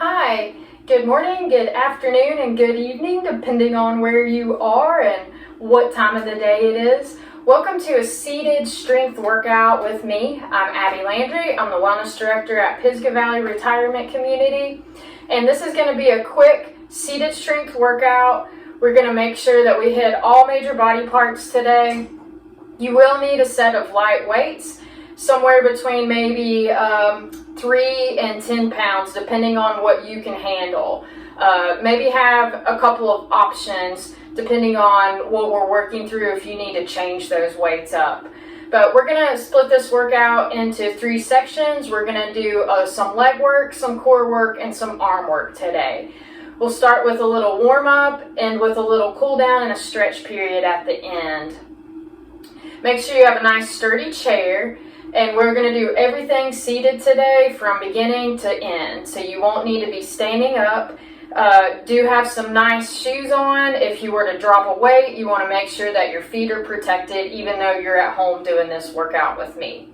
Hi, good morning, good afternoon, and good evening, depending on where you are and what time of the day it is. Welcome to a seated strength workout with me. I'm Abby Landry. I'm the Wellness Director at Pisgah Valley Retirement Community. And this is going to be a quick seated strength workout. We're going to make sure that we hit all major body parts today. You will need a set of light weights, somewhere between maybe 3 and 10 pounds, depending on what you can handle. Maybe have a couple of options depending on what we're working through if you need to change those weights up. But we're going to split this workout into 3 sections. We're going to do some leg work, some core work, and some arm work today. We'll start with a little warm up and with a little cool down and a stretch period at the end. Make sure you have a nice sturdy chair. And we're going to do everything seated today from beginning to end. So you won't need to be standing up. Do have some nice shoes on. If you were to drop a weight, you want to make sure that your feet are protected even though you're at home doing this workout with me.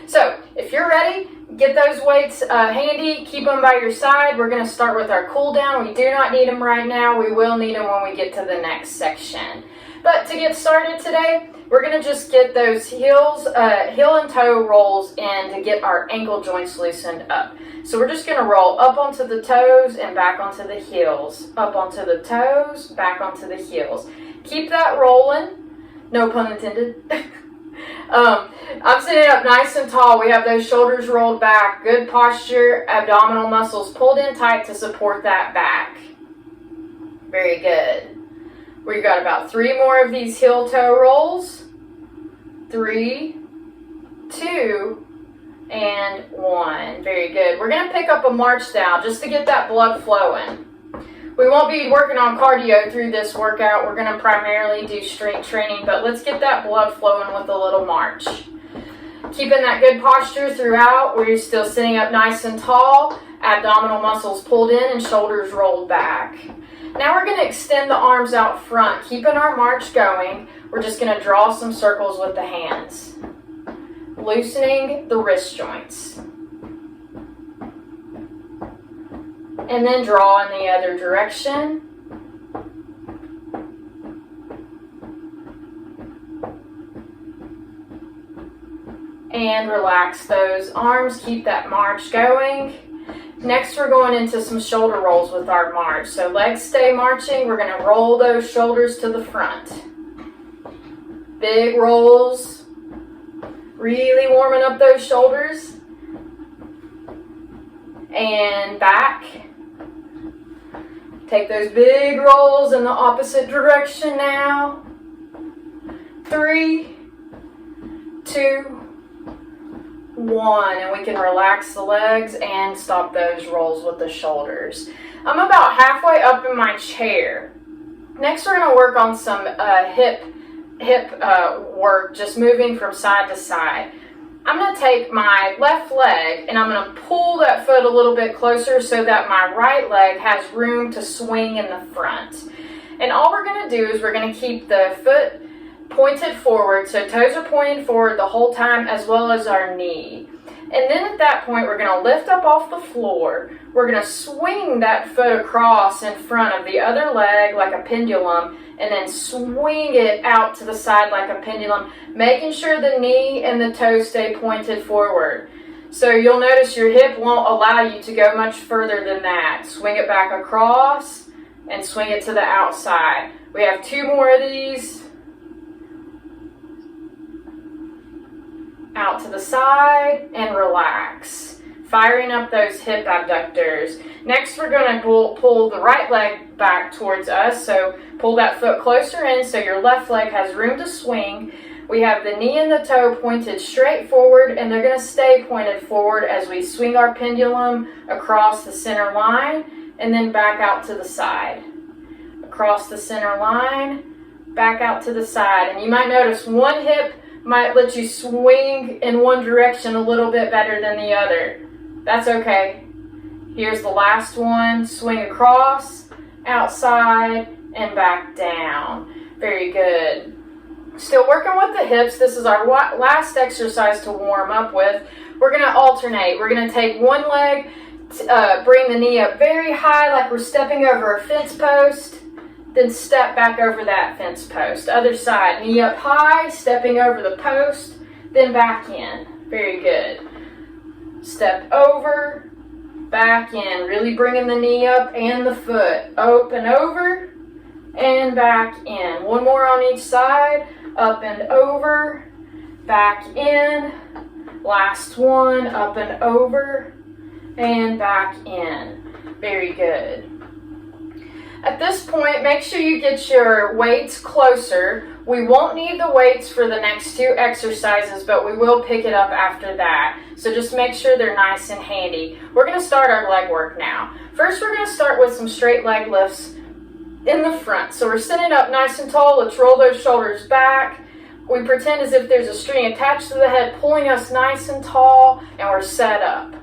So if you're ready, get those weights handy. Keep them by your side. We're going to start with our cool down. We do not need them right now. We will need them when we get to the next section. But to get started today, we're going to just get those heel and toe rolls in to get our ankle joints loosened up. So we're just going to roll up onto the toes and back onto the heels. Up onto the toes, back onto the heels. Keep that rolling. No pun intended. I'm sitting up nice and tall. We have those shoulders rolled back. Good posture. Abdominal muscles pulled in tight to support that back. Very good. We've got about 3 more of these heel-toe rolls. 3, 2, and 1. Very good. We're going to pick up a march down just to get that blood flowing. We won't be working on cardio through this workout. We're going to primarily do strength training, but let's get that blood flowing with a little march. Keeping that good posture throughout. We're still sitting up nice and tall. Abdominal muscles pulled in and shoulders rolled back. Now we're going to extend the arms out front, keeping our march going. We're just going to draw some circles with the hands, loosening the wrist joints. And then draw in the other direction. And relax those arms, keep that march going. Next, we're going into some shoulder rolls with our march. So legs stay marching. We're going to roll those shoulders to the front. Big rolls. Really warming up those shoulders. And back. Take those big rolls in the opposite direction now. 3, 2, 1, and we can relax the legs and stop those rolls with the shoulders. I'm about halfway up in my chair. Next, we're going to work on some hip work, just moving from side to side. I'm going to take my left leg and I'm going to pull that foot a little bit closer so that my right leg has room to swing in the front. And all we're going to do is we're going to keep the foot pointed forward, so toes are pointed forward the whole time, as well as our knee. And then at that point, we're going to lift up off the floor. We're going to swing that foot across in front of the other leg like a pendulum, and then swing it out to the side like a pendulum, making sure the knee and the toes stay pointed forward. So you'll notice your hip won't allow you to go much further than that. Swing it back across and swing it to the outside. We have 2 more of these. Out to the side and relax. Firing up those hip abductors. Next, we're going to pull the right leg back towards us. So pull that foot closer in so your left leg has room to swing. We have the knee and the toe pointed straight forward, and they're going to stay pointed forward as we swing our pendulum across the center line and then back out to the side. Across the center line, back out to the side. And you might notice one hip might let you swing in one direction a little bit better than the other. That's okay. Here's the last one. Swing across, outside, and back down. Very good. Still working with the hips. This is our last exercise to warm up with. We're going to alternate. We're going to take one leg Bring the knee up very high like we're stepping over a fence post. Then step back over that fence post. Other side, knee up high, stepping over the post, then back in. Very good. Step over, back in. Really bringing the knee up and the foot. Up and over, and back in. One more on each side. Up and over, back in. Last one, up and over, and back in. Very good. At this point, make sure you get your weights closer. We won't need the weights for the next two exercises, but we will pick it up after that. So just make sure they're nice and handy. We're going to start our leg work now. First, we're going to start with some straight leg lifts in the front. So we're sitting up nice and tall. Let's roll those shoulders back. We pretend as if there's a string attached to the head, pulling us nice and tall, and we're set up.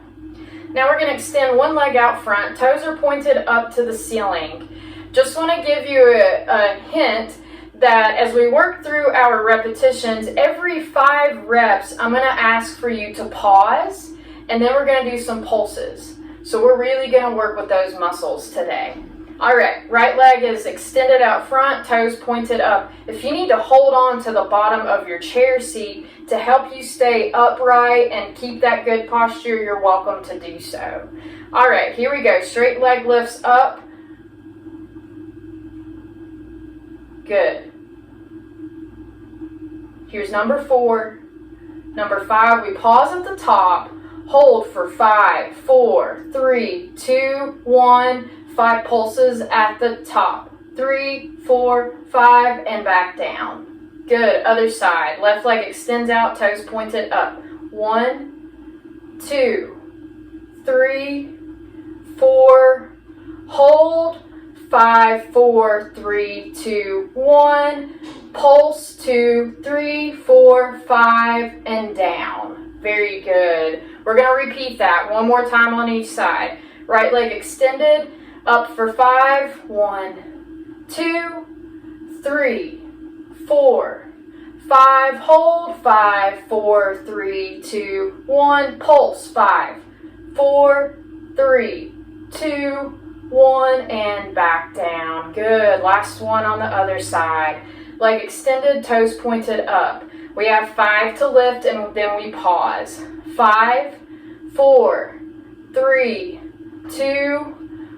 Now we're going to extend one leg out front. Toes are pointed up to the ceiling. Just want to give you a hint that as we work through our repetitions, every 5 reps, I'm going to ask for you to pause, and then we're going to do some pulses. So we're really going to work with those muscles today. All right, right leg is extended out front, toes pointed up. If you need to hold on to the bottom of your chair seat to help you stay upright and keep that good posture, you're welcome to do so. All right, here we go. Straight leg lifts up. Good. Here's number 4. Number 5, we pause at the top. Hold for 5, 4, 3, 2, 1. 5 pulses at the top. 3, 4, 5, and back down. Good. Other side. Left leg extends out, toes pointed up. 1, 2, 3, 4. Hold. 5, 4, 3, 2, 1. Pulse. 2, 3, 4, 5, and down. Very good. We're going to repeat that one more time on each side. Right leg extended. Up for 5. 1, 2, 3, 4, 5. Hold. 5, 4, 3, 2, 1. Pulse. 5, 4, 3, 2, 1, and back down. Good. Last one on the other side. Leg extended, toes pointed up. We have 5 to lift, and then we pause. 5, 4, 3, 2,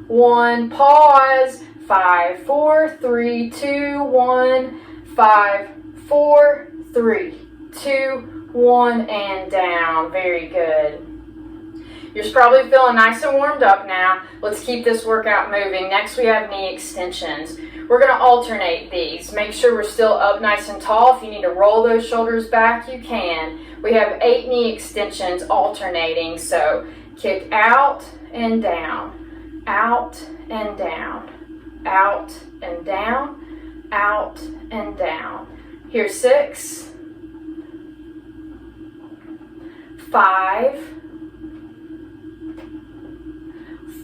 1. Pause. 5, 4, 3, 2, 1. 5, 4, 3, 2, 1, and down. Very good. You're probably feeling nice and warmed up now. Let's keep this workout moving. Next, we have knee extensions. We're going to alternate these. Make sure we're still up nice and tall. If you need to roll those shoulders back, you can. We have 8 knee extensions alternating. So kick out and down, out and down, out and down, out and down. Here's 6, 5,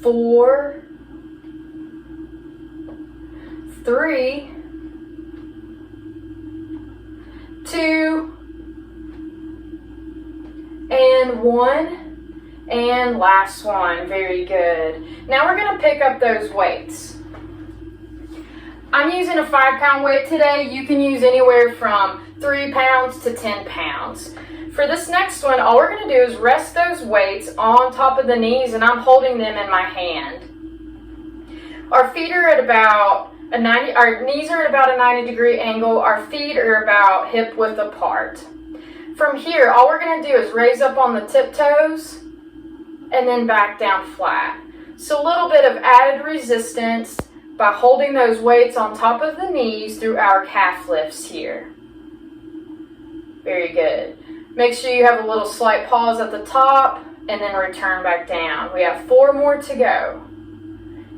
4, 3, 2, and 1, and last one. Very good. Now we're going to pick up those weights. I'm using a 5-pound weight today. You can use anywhere from 3 pounds to 10 pounds. For this next one, all we're going to do is rest those weights on top of the knees, and I'm holding them in my hand. Our feet are at about our knees are at about a 90-degree angle. Our feet are about hip width apart. From here, all we're going to do is raise up on the tiptoes and then back down flat. So a little bit of added resistance by holding those weights on top of the knees through our calf lifts here. Very good. Make sure you have a little slight pause at the top and then return back down. We have 4 more to go.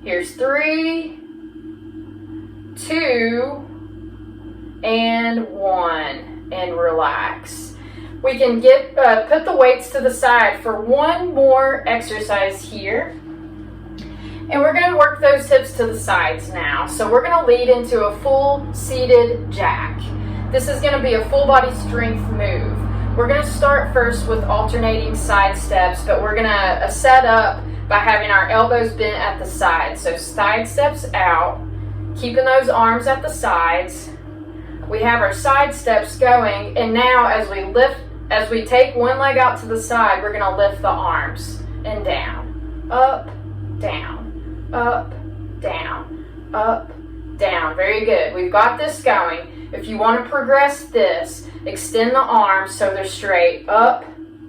Here's 3, 2, and 1, and relax. We can put the weights to the side for one more exercise here. And we're going to work those hips to the sides now. So we're going to lead into a full seated jack. This is going to be a full body strength move. We're going to start first with alternating side steps, but we're going to set up by having our elbows bent at the sides. So side steps out, keeping those arms at the sides. We have our side steps going, and now as we take one leg out to the side, we're going to lift the arms and down, up, down, up, down, up, down. Very good. We've got this going. If you want to progress this, extend the arms so they're straight, up,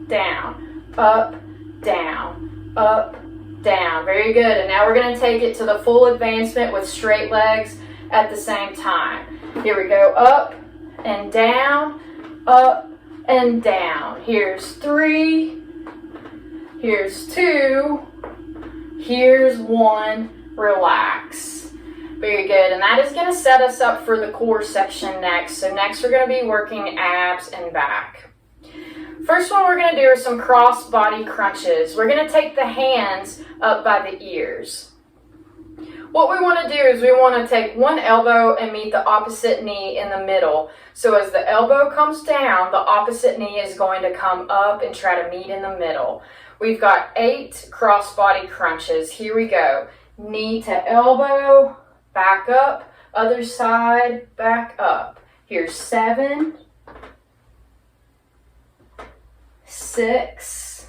down, up, down, up, down. Very good. And now we're going to take it to the full advancement with straight legs at the same time. Here we go, up and down, up and down. Here's 3, here's 2, here's 1, relax. Very good, and that is going to set us up for the core section next. So next we're going to be working abs and back. First one we're going to do are some cross body crunches. We're going to take the hands up by the ears. What we want to do is we want to take one elbow and meet the opposite knee in the middle. So as the elbow comes down, the opposite knee is going to come up and try to meet in the middle. We've got 8 cross body crunches. Here we go. Knee to elbow, back up, other side, back up. Here's 7, 6,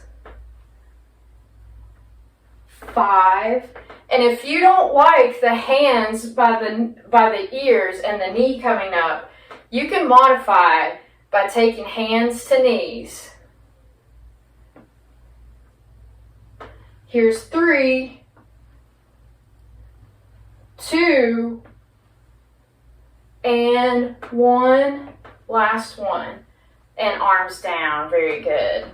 5. And if you don't like the hands by the ears and the knee coming up, you can modify by taking hands to knees. Here's 3, 2, and 1. Last one. And arms down. Very good.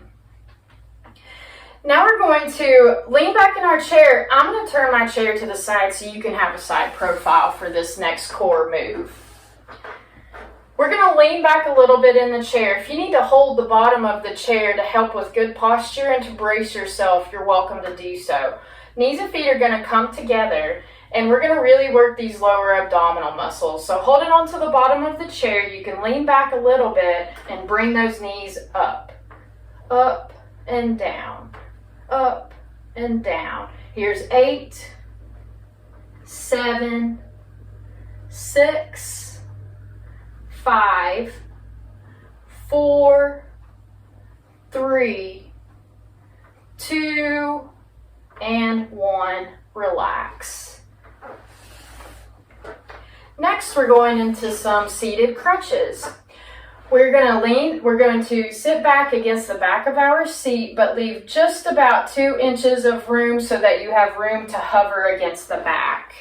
Now we're going to lean back in our chair. I'm going to turn my chair to the side so you can have a side profile for this next core move. We're going to lean back a little bit in the chair. If you need to hold the bottom of the chair to help with good posture and to brace yourself, you're welcome to do so. Knees and feet are going to come together, and we're going to really work these lower abdominal muscles. So holding on to the bottom of the chair, you can lean back a little bit and bring those knees up and down. Up and down. Here's 8, 7, 6, 5, 4, 3, 2, and 1. Relax. Next, we're going into some seated crunches. We're going to sit back against the back of our seat, but leave just about 2 inches of room so that you have room to hover against the back.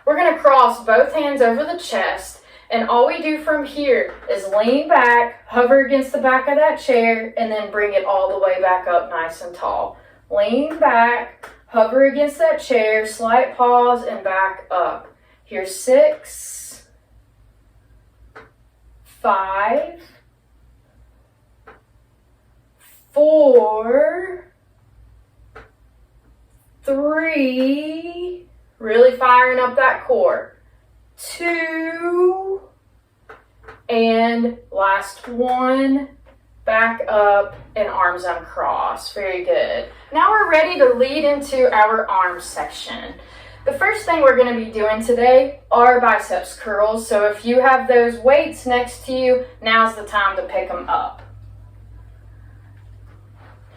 We're going to cross both hands over the chest, and all we do from here is lean back, hover against the back of that chair, and then bring it all the way back up nice and tall. Lean back, hover against that chair, slight pause, and back up. Here's 6, 5, 4, 3, really firing up that core, 2, and last one, back up and arms uncrossed. Very good. Now we're ready to lead into our arm section. The first thing we're going to be doing today are biceps curls. So if you have those weights next to you, now's the time to pick them up.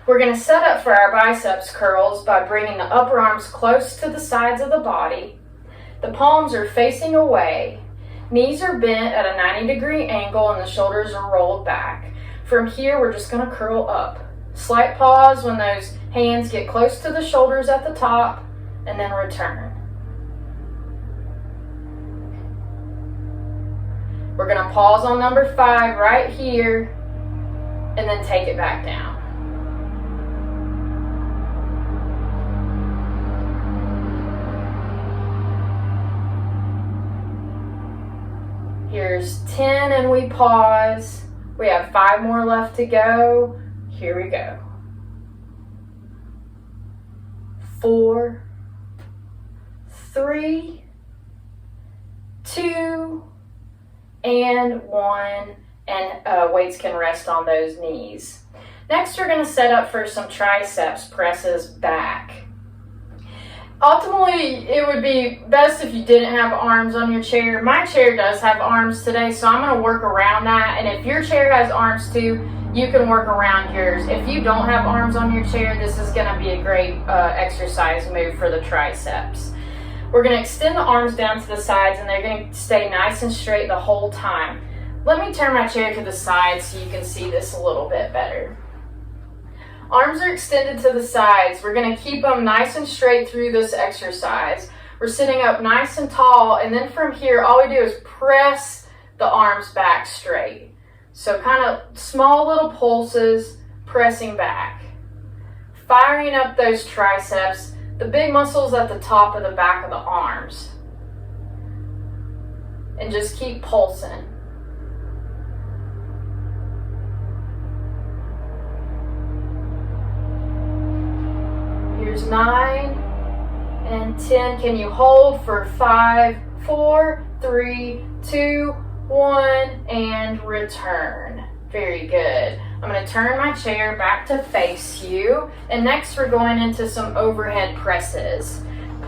We're going to set up for our biceps curls by bringing the upper arms close to the sides of the body. The palms are facing away. Knees are bent at a 90-degree angle and the shoulders are rolled back. From here, we're just going to curl up. Slight pause when those hands get close to the shoulders at the top, and then return. We're going to pause on number 5 right here, and then take it back down. Here's 10 and we pause. We have 5 more left to go. Here we go. 4, 3, 2, and 1. And weights can rest on those knees. Next, we're going to set up for some triceps presses back. Ultimately, it would be best if you didn't have arms on your chair. My chair does have arms today, so I'm going to work around that. And if your chair has arms too, you can work around yours. If you don't have arms on your chair, this is going to be a great exercise move for the triceps. We're going to extend the arms down to the sides, and they're going to stay nice and straight the whole time. Let me turn my chair to the side so you can see this a little bit better. Arms are extended to the sides. We're going to keep them nice and straight through this exercise. We're sitting up nice and tall, and then from here, all we do is press the arms back straight. So kind of small little pulses, pressing back. Firing up those triceps, the big muscles at the top of the back of the arms. And just keep pulsing. Here's 9 and 10. Can you hold for 5, 4, 3, 2, 1, and return. Very good. I'm going to turn my chair back to face you. And next we're going into some overhead presses.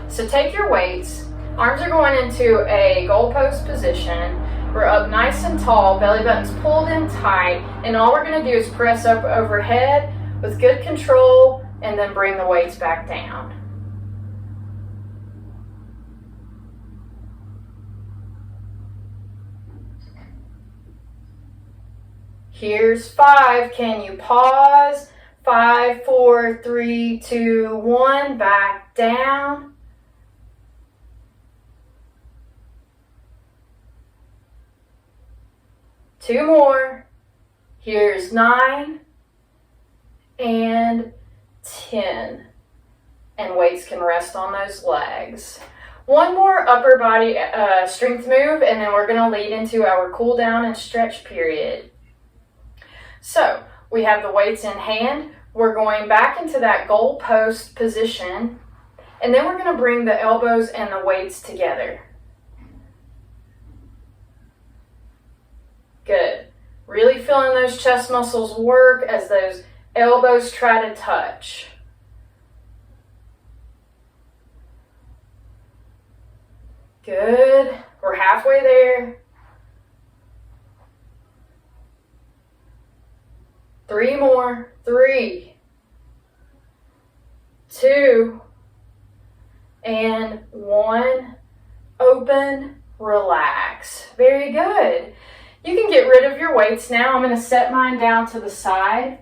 So take your weights. Arms are going into a goalpost position. We're up nice and tall, belly button's pulled in tight, and all we're going to do is press up overhead with good control, and then bring the weights back down. Here's 5. Can you pause? 5, 4, 3, 2, 1. Back down. Two more. Here's 9 and 10. And weights can rest on those legs. One more upper body strength move, and then we're going to lead into our cool down and stretch period. So we have the weights in hand. We're going back into that goal post position, and then we're going to bring the elbows and the weights together. Good. Really feeling those chest muscles work as those elbows try to touch. Good. We're halfway there. 3 more. 3, 2, and 1. Open, relax. Very good. You can get rid of your weights now. I'm going to set mine down to the side.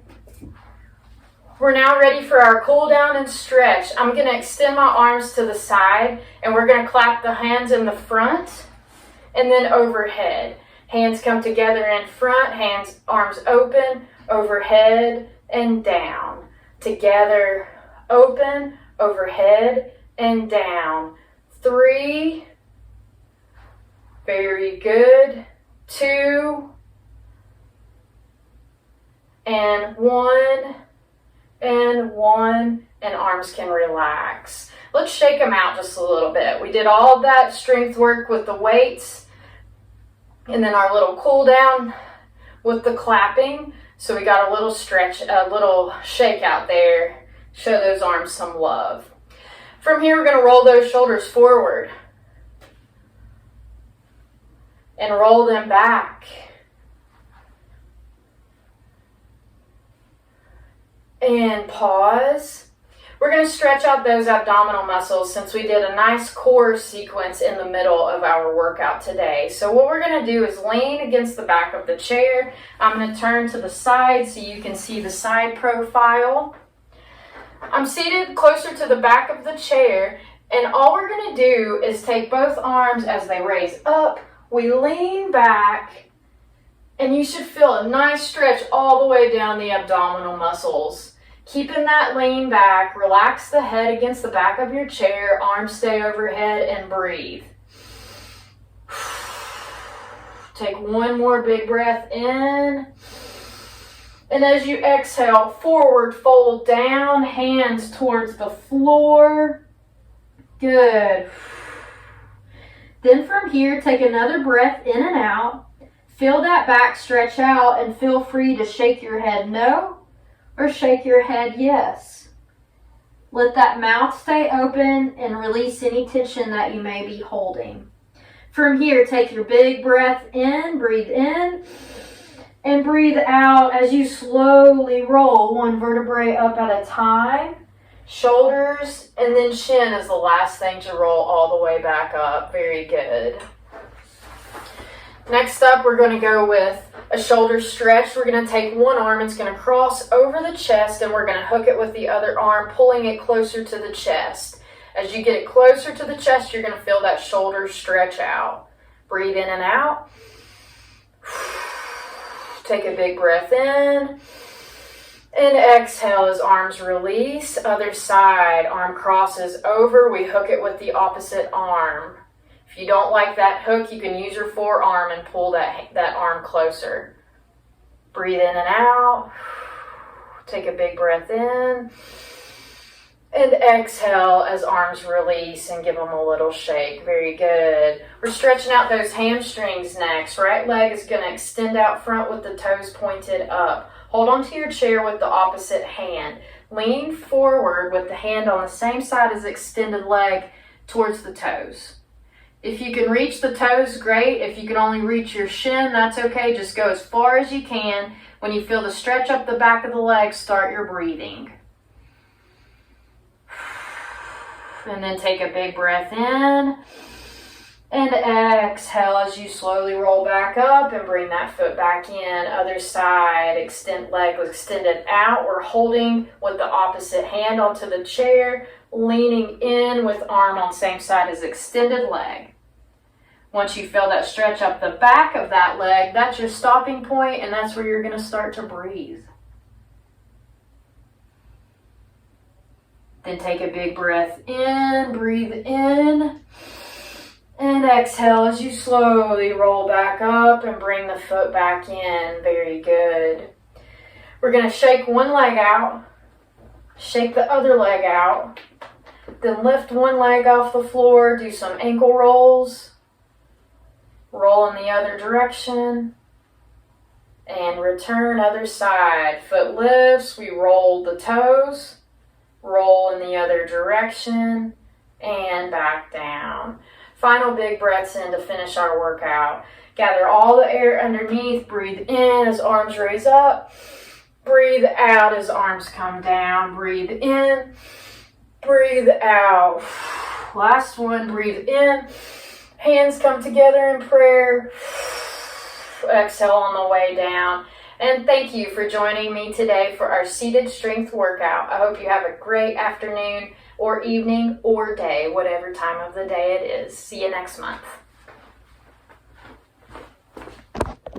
We're now ready for our cool down and stretch. I'm going to extend my arms to the side, and we're going to clap the hands in the front and then overhead. Hands come together in front, arms open, overhead and down. Together, open, overhead and down. 3, very good. 2, and 1, and 1, and arms can relax. Let's shake them out just a little bit. We did all of that strength work with the weights, and then our little cool down with the clapping. So we got a little stretch, a little shake out there. Show those arms some love. From here, we're going to roll those shoulders forward and roll them back. And pause. We're going to stretch out those abdominal muscles since we did a nice core sequence in the middle of our workout today. So what we're going to do is lean against the back of the chair. I'm going to turn to the side so you can see the side profile. I'm seated closer to the back of the chair, and all we're going to do is take both arms as they raise up. We lean back, and you should feel a nice stretch all the way down the abdominal muscles. Keeping that lean back, relax the head against the back of your chair, arms stay overhead, and breathe. Take one more big breath in. And as you exhale, forward fold down, hands towards the floor. Good. Then from here, take another breath in and out. Feel that back stretch out, and feel free to shake your head no or shake your head yes. Let that mouth stay open and release any tension that you may be holding. From here, take your big breath in, and breathe out as you slowly roll one vertebrae up at a time. Shoulders and then chin is the last thing to roll all the way back up. Very good. Next up, we're going to go with a shoulder stretch. We're going to take one arm, it's going to cross over the chest, and we're going to hook it with the other arm, pulling it closer to the chest. As you get it closer to the chest, you're going to feel that shoulder stretch out. Breathe in and out. Take a big breath in. And exhale as arms release. Other side, arm crosses over. We hook it with the opposite arm. If you don't like that hook, you can use your forearm and pull that arm closer. Breathe in and out. Take a big breath in. And exhale as arms release and give them a little shake. Very good. We're stretching out those hamstrings next. Right leg is going to extend out front with the toes pointed up. Hold onto your chair with the opposite hand. Lean forward with the hand on the same side as extended leg towards the toes. If you can reach the toes, great. If you can only reach your shin, that's okay. Just go as far as you can. When you feel the stretch up the back of the leg, start your breathing. And then take a big breath in. And exhale as you slowly roll back up and bring that foot back in. Other side, extend leg extended out. We're holding with the opposite hand onto the chair, leaning in with arm on same side as extended leg. Once you feel that stretch up the back of that leg, that's your stopping point, and that's where you're going to start to breathe. Then take a big breath in, breathe in. And exhale as you slowly roll back up and bring the foot back in. Very good. We're going to shake one leg out, shake the other leg out, then lift one leg off the floor, do some ankle rolls, roll in the other direction, and return other side. Foot lifts, we roll the toes, roll in the other direction, and back down. Final big breaths in to finish our workout. Gather all the air underneath. Breathe in as arms raise up. Breathe out as arms come down. Breathe in. Breathe out. Last one. Breathe in. Hands come together in prayer. Exhale on the way down. And thank you for joining me today for our seated strength workout. I hope you have a great afternoon or evening or day, whatever time of the day it is. See you next month.